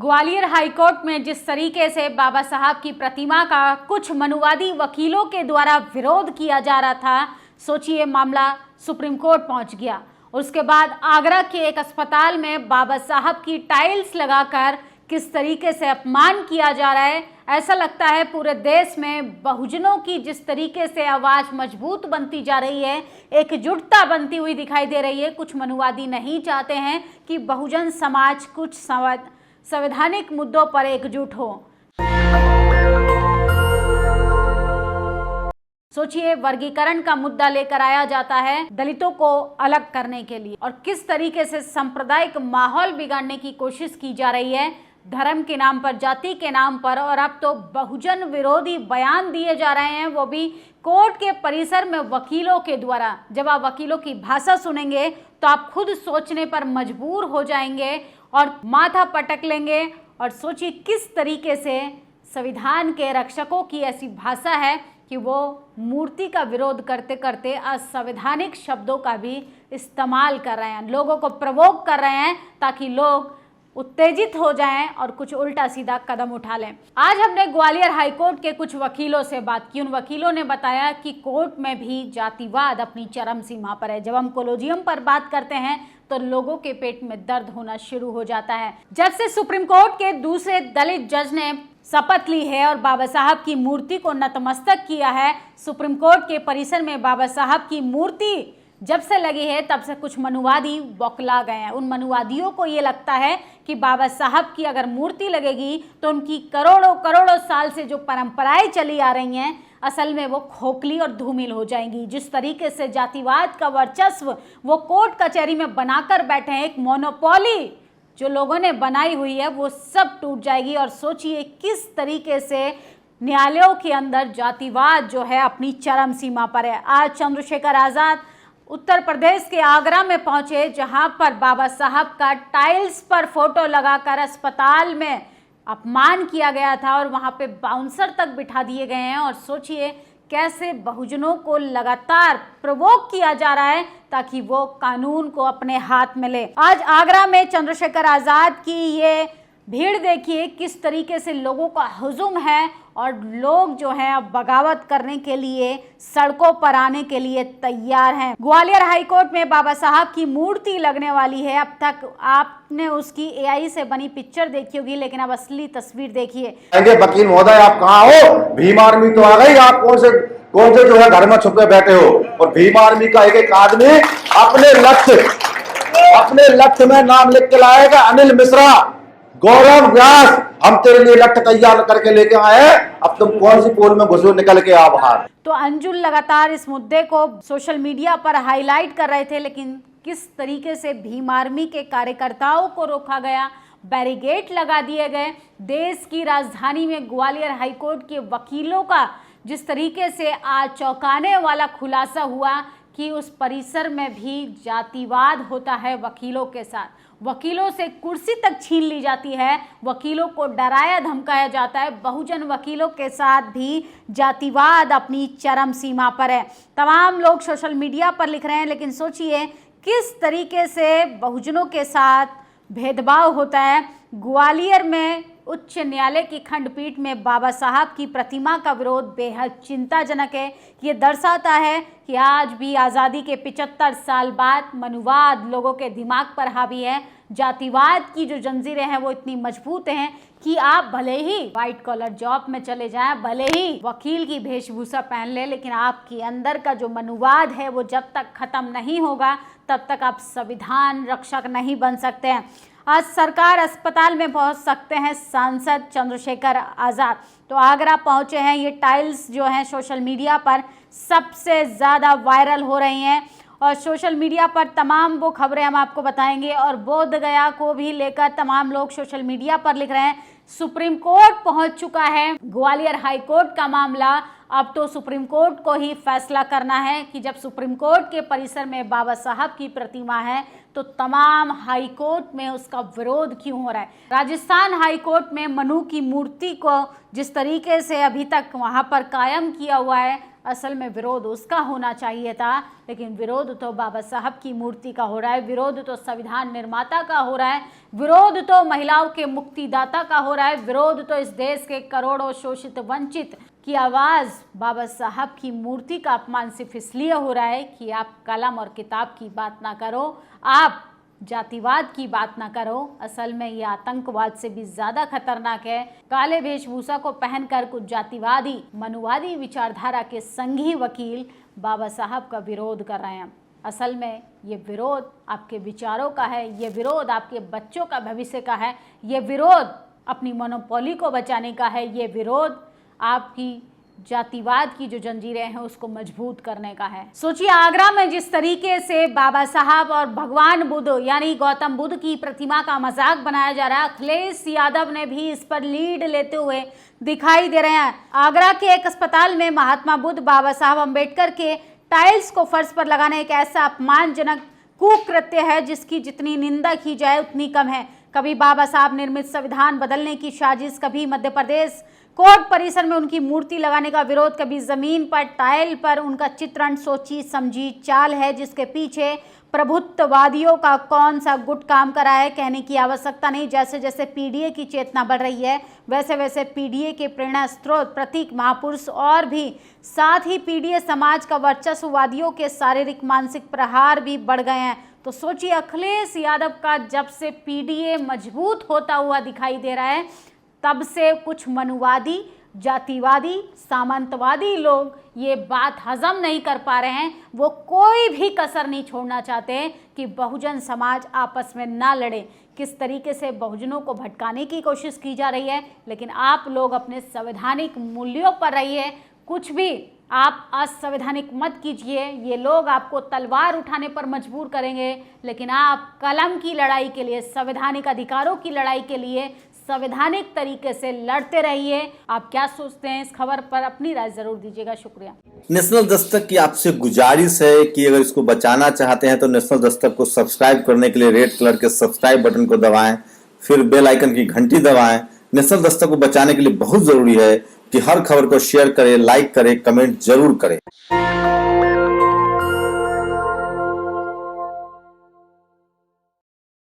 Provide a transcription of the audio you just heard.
Gwalior high court में जिस तरीके से बाबा साहब की प्रतिमा का कुछ मनुवादी वकीलों के द्वारा विरोध किया जा रहा था, सोचिए मामला सुप्रीम कोर्ट पहुंच गया। उसके बाद आगरा के एक अस्पताल में बाबा साहब की टाइल्स लगाकर किस तरीके से अपमान किया जा रहा है। ऐसा लगता है पूरे देश में बहुजनों की जिस तरीके से आवाज मजबूत बनती जा रही है, एकजुटता बनती हुई दिखाई दे रही है। कुछ मनुवादी नहीं चाहते हैं कि बहुजन समाज कुछ संवैधानिक मुद्दों पर एकजुट हो। सोचिए, वर्गीकरण का मुद्दा लेकर आया जाता है दलितों को अलग करने के लिए, और किस तरीके से सांप्रदायिक माहौल बिगाड़ने की कोशिश की जा रही है धर्म के नाम पर, जाति के नाम पर। और अब तो बहुजन विरोधी बयान दिए जा रहे हैं, वो भी कोर्ट के परिसर में वकीलों के द्वारा। जब आप वकीलों की भाषा सुनेंगे तो आप खुद सोचने पर मजबूर हो जाएंगे और माथा पटक लेंगे। और सोचिए किस तरीके से संविधान के रक्षकों की ऐसी भाषा है कि वो मूर्ति का विरोध करते करते असंवैधानिक शब्दों का भी इस्तेमाल कर रहे हैं, लोगों को प्रवोक कर रहे हैं ताकि लोग उत्तेजित हो जाएं और कुछ उल्टा सीधा कदम उठा लें। आज हमने ग्वालियर हाईकोर्ट के कुछ वकीलों से बात की। उन वकीलों ने बताया कि कोर्ट में भी जातिवाद अपनी चरम सीमा पर है। जब हम कोलोजियम पर बात करते हैं तो लोगों के पेट में दर्द होना शुरू हो जाता है। जब से सुप्रीम कोर्ट के दूसरे दलित जज ने शपथ ली है और बाबा साहब की मूर्ति को नतमस्तक किया है, सुप्रीम कोर्ट के परिसर में बाबा साहब की मूर्ति जब से लगी है तब से कुछ मनुवादी बौखला गए हैं। उन मनुवादियों को ये लगता है कि बाबा साहब की अगर मूर्ति लगेगी तो उनकी करोड़ों करोड़ों साल से जो परंपराएं चली आ रही हैं, असल में वो खोखली और धूमिल हो जाएंगी। जिस तरीके से जातिवाद का वर्चस्व वो कोर्ट कचहरी में बनाकर बैठे हैं, एक मोनोपोली जो लोगों ने बनाई हुई है, वो सब टूट जाएगी। और सोचिए किस तरीके से न्यायालयों के अंदर जातिवाद जो है अपनी चरम सीमा पर है। आज चंद्रशेखर आजाद उत्तर प्रदेश के आगरा में पहुंचे, जहां पर बाबा साहब का टाइल्स पर फोटो लगाकर अस्पताल में अपमान किया गया था और वहां पे बाउंसर तक बिठा दिए गए हैं। और सोचिए कैसे बहुजनों को लगातार प्रवोक किया जा रहा है ताकि वो कानून को अपने हाथ में ले। आज आगरा में चंद्रशेखर आजाद की ये भीड़ देखिए किस तरीके से लोगों का हुजूम है, और लोग जो हैं अब बगावत करने के लिए सड़कों पर आने के लिए तैयार हैं। ग्वालियर हाईकोर्ट में बाबा साहब की मूर्ति लगने वाली है। अब तक आपने उसकी एआई से बनी पिक्चर देखी होगी, लेकिन अब असली तस्वीर देखिए। वकील महोदय आप कहाँ हो? भीम आर्मी तो आ गई। आप कौन से जो है घर में छुपे बैठे हो? और भीम आर्मी का एक आदमी अपने लक्ष्य में नाम लिख के लाएगा। अनिल मिश्रा, गौरव व्यास, हम तेरे लिए लक्ष्य तैयार करके लेके आए। अब तुम कौन सी पोल में घुसो, निकल के आ बाहर। तो अंजुल लगातार इस मुद्दे को सोशल मीडिया पर हाईलाइट कर रहे थे, लेकिन किस तरीके से भीम आर्मी के कार्यकर्ताओं को रोका गया, बैरिकेड लगा दिए गए। देश की राजधानी में ग्वालियर हाईकोर्ट के वकीलों का जिस तरीके से आज चौंकाने वाला खुलासा हुआ कि उस परिसर में भी जातिवाद होता है वकीलों के साथ। वकीलों से कुर्सी तक छीन ली जाती है, वकीलों को डराया धमकाया जाता है। बहुजन वकीलों के साथ भी जातिवाद अपनी चरम सीमा पर है। तमाम लोग सोशल मीडिया पर लिख रहे हैं, लेकिन सोचिए किस तरीके से बहुजनों के साथ भेदभाव होता है। ग्वालियर में उच्च न्यायालय की खंडपीठ में बाबा साहब की प्रतिमा का विरोध बेहद चिंताजनक है। ये दर्शाता है कि आज भी आज़ादी के 75 साल बाद मनुवाद लोगों के दिमाग पर हावी है। जातिवाद की जो जंजीरें हैं वो इतनी मजबूत हैं कि आप भले ही वाइट कॉलर जॉब में चले जाएं, भले ही वकील की वेशभूषा पहन ले, लेकिन आपके अंदर का जो मनुवाद है वो जब तक खत्म नहीं होगा तब तक आप संविधान रक्षक नहीं बन सकते हैं। आज सरकार अस्पताल में पहुंच सकते हैं सांसद चंद्रशेखर आजाद, तो आगरा पहुंचे हैं। ये टाइल्स जो हैं सोशल मीडिया पर सबसे ज़्यादा वायरल हो रही हैं, और सोशल मीडिया पर तमाम वो खबरें हम आपको बताएंगे। और बोध गया को भी लेकर तमाम लोग सोशल मीडिया पर लिख रहे हैं सुप्रीम कोर्ट पहुंच चुका है ग्वालियर हाईकोर्ट का मामला। अब तो सुप्रीम कोर्ट को ही फैसला करना है कि जब सुप्रीम कोर्ट के परिसर में बाबा साहब की प्रतिमा है तो तमाम हाई कोर्ट में उसका विरोध क्यों हो रहा है। राजस्थान हाई कोर्ट में मनु की मूर्ति को जिस तरीके से अभी तक वहां पर कायम किया हुआ है, असल में विरोध उसका होना चाहिए था, लेकिन विरोध तो बाबा साहब की मूर्ति का हो रहा है, विरोध तो संविधान निर्माता का हो रहा है, विरोध तो महिलाओं के मुक्तिदाता का हो रहा है, विरोध तो इस देश के करोड़ों शोषित वंचित की आवाज़ बाबा साहब की मूर्ति का अपमान सिर्फ इसलिए हो रहा है कि आप कलम और किताब की बात ना करो, आप जातिवाद की बात ना करो। असल में ये आतंकवाद से भी ज्यादा खतरनाक है। काले वेशभूषा को पहनकर कुछ जातिवादी मनुवादी विचारधारा के संघी वकील बाबा साहब का विरोध कर रहे हैं। असल में ये विरोध आपके विचारों का है, ये विरोध आपके बच्चों का भविष्य का है, ये विरोध अपनी मोनोपोली को बचाने का है, ये विरोध आपकी जातिवाद की जो जंजीरें हैं उसको मजबूत करने का है। सोचिए आगरा में जिस तरीके से बाबा साहब और भगवान बुद्ध यानी गौतम बुद्ध की प्रतिमा का मजाक बनाया जा रहा है, अखिलेश यादव ने भी इस पर लीड लेते हुए दिखाई दे रहे हैं। आगरा के एक अस्पताल में महात्मा बुद्ध बाबा साहब अम्बेडकर के टाइल्स को फर्श पर लगाना एक ऐसा अपमानजनक कुकृत्य है जिसकी जितनी निंदा की जाए उतनी कम है। कभी बाबा साहब निर्मित संविधान बदलने की साजिश, कभी मध्य प्रदेश कोर्ट परिसर में उनकी मूर्ति लगाने का विरोध, कभी जमीन पर टाइल पर उनका चित्रण सोची समझी चाल है जिसके पीछे प्रभुत्ववादियों का कौन सा गुट काम करा है कहने की आवश्यकता नहीं। जैसे जैसे पीडीए की चेतना बढ़ रही है वैसे वैसे पीडीए के प्रेरणा स्रोत प्रतीक महापुरुष और भी साथ ही पीडीए समाज का वर्चस्ववादियों के शारीरिक मानसिक प्रहार भी बढ़ गए हैं। तो सोचिए अखिलेश यादव का जब से पीडीए मजबूत होता हुआ दिखाई दे रहा है तब से कुछ मनुवादी, जातिवादी, सामंतवादी लोग ये बात हजम नहीं कर पा रहे हैं। वो कोई भी कसर नहीं छोड़ना चाहते कि बहुजन समाज आपस में ना लड़े। किस तरीके से बहुजनों को भटकाने की कोशिश की जा रही है, लेकिन आप लोग अपने संवैधानिक मूल्यों पर रहिए। कुछ भी आप असंवैधानिक मत कीजिए। ये लोग आपको तलवार उठाने पर मजबूर करेंगे, लेकिन आप कलम की लड़ाई के लिए, संवैधानिक अधिकारों की लड़ाई के लिए संवैधानिक तरीके से लड़ते रहिए। आप क्या सोचते हैं इस खबर पर अपनी राय जरूर दीजिएगा। शुक्रिया। नेशनल दस्तक की आपसे गुजारिश है कि अगर इसको बचाना चाहते हैं तो नेशनल दस्तक को सब्सक्राइब करने के लिए रेड कलर के सब्सक्राइब बटन को दबाएं, फिर बेल आइकन की घंटी दबाएं। नेशनल दस्तक को बचाने के लिए बहुत जरूरी है कि हर खबर को शेयर करें, लाइक करें, कमेंट जरूर करें।